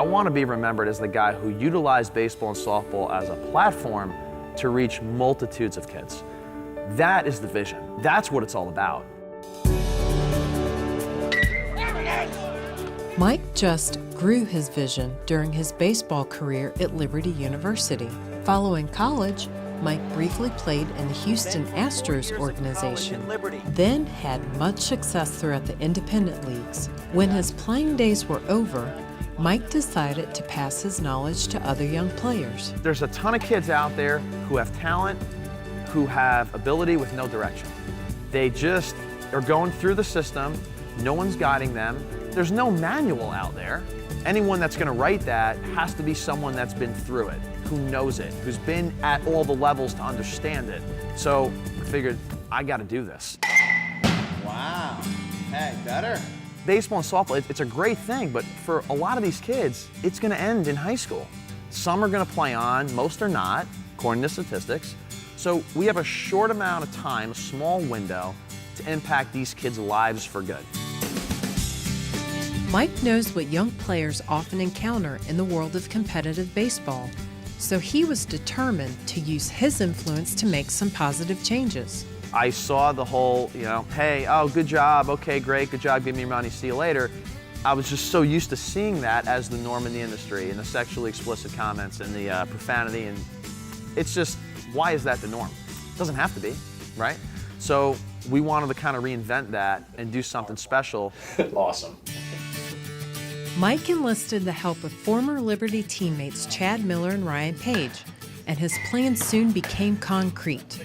want to be remembered as the guy who utilized baseball and softball as a platform to reach multitudes of kids. That is the vision. That's what it's all about. Mike just grew his vision during his baseball career at Liberty University. Following college, Mike briefly played in the Houston Astros organization, then had much success throughout the independent leagues. When his playing days were over, Mike decided to pass his knowledge to other young players. There's a ton of kids out there who have talent, who have ability with no direction. They just are going through the system, no one's guiding them. There's no manual out there. Anyone that's going to write that has to be someone that's been through it, who knows it, who's been at all the levels to understand it. So I figured, I got to do this. Wow. Hey, better. Baseball and softball, it's a great thing, but for a lot of these kids, it's going to end in high school. Some are going to play on, most are not, according to statistics. So we have a short amount of time, a small window, to impact these kids' lives for good. Mike knows what young players often encounter in the world of competitive baseball, so he was determined to use his influence to make some positive changes. I saw the whole, hey, oh, good job, okay, great, good job, give me your money, see you later. I was just so used to seeing that as the norm in the industry, and the sexually explicit comments and the profanity, and it's just, why is that the norm? It doesn't have to be, right? So we wanted to kind of reinvent that and do something special. Awesome. Mike enlisted the help of former Liberty teammates Chad Miller and Ryan Page, and his plan soon became concrete.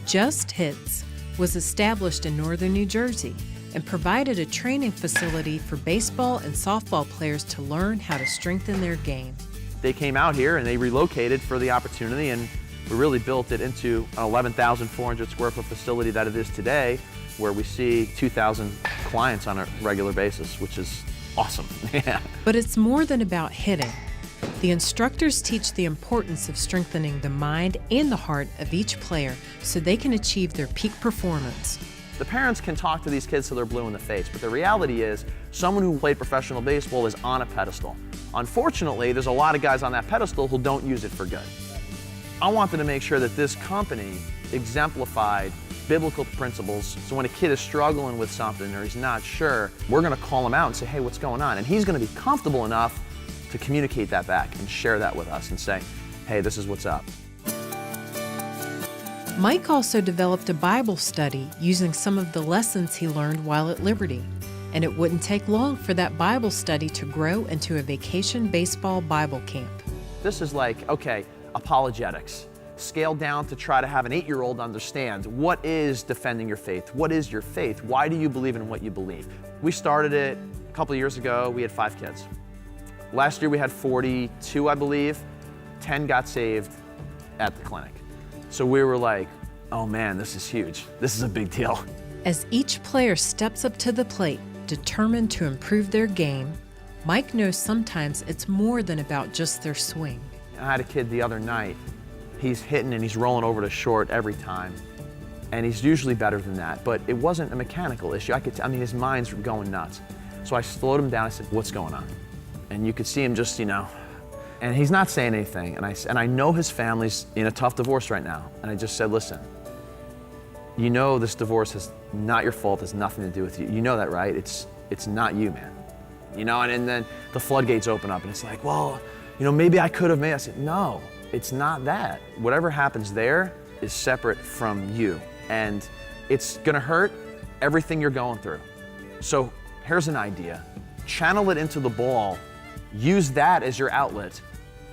Just Hits was established in northern New Jersey and provided a training facility for baseball and softball players to learn how to strengthen their game. They came out here and they relocated for the opportunity, and we really built it into an 11,400 square foot facility that it is today, where we see 2,000 clients on a regular basis, which is awesome. Yeah. But it's more than about hitting. The instructors teach the importance of strengthening the mind and the heart of each player so they can achieve their peak performance. The parents can talk to these kids till they're blue in the face, but the reality is someone who played professional baseball is on a pedestal. Unfortunately, there's a lot of guys on that pedestal who don't use it for good. I wanted to make sure that this company exemplified biblical principles, so when a kid is struggling with something or he's not sure, we're going to call him out and say, hey, what's going on? And he's going to be comfortable enough to communicate that back and share that with us and say, hey, this is what's up. Mike also developed a Bible study using some of the lessons he learned while at Liberty, and it wouldn't take long for that Bible study to grow into a vacation baseball Bible camp. This is like, okay, apologetics. Scaled down to try to have an 8-year-old understand what is defending your faith, what is your faith, why do you believe in what you believe. We started it a couple of years ago, we had 5 kids. Last year we had 42, I believe. 10 got saved at the clinic. So we were like, oh man, this is huge. This is a big deal. As each player steps up to the plate, determined to improve their game, Mike knows sometimes it's more than about just their swing. I had a kid the other night. He's hitting and he's rolling over to short every time. And he's usually better than that, but it wasn't a mechanical issue. I mean, his mind's going nuts. So I slowed him down, I said, what's going on? And you could see him just, and he's not saying anything. And I know his family's in a tough divorce right now. And I just said, listen, you know this divorce is not your fault, has nothing to do with you. You know that, right? It's not you, man. And then the floodgates open up and it's like, well, maybe I could have made. I said, no, it's not that. Whatever happens there is separate from you. And it's gonna hurt everything you're going through. So here's an idea. Channel it into the ball, use that as your outlet,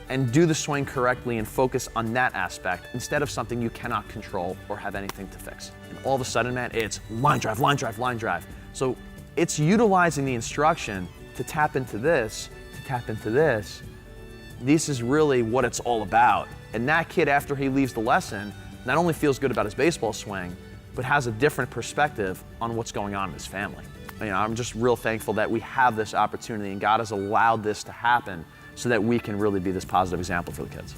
and do the swing correctly and focus on that aspect instead of something you cannot control or have anything to fix. And all of a sudden, man, it's line drive, line drive, line drive. So it's utilizing the instruction to tap into this, to tap into this. This is really what it's all about. And that kid, after he leaves the lesson, not only feels good about his baseball swing, but has a different perspective on what's going on in his family. I'm just real thankful that we have this opportunity and God has allowed this to happen so that we can really be this positive example for the kids.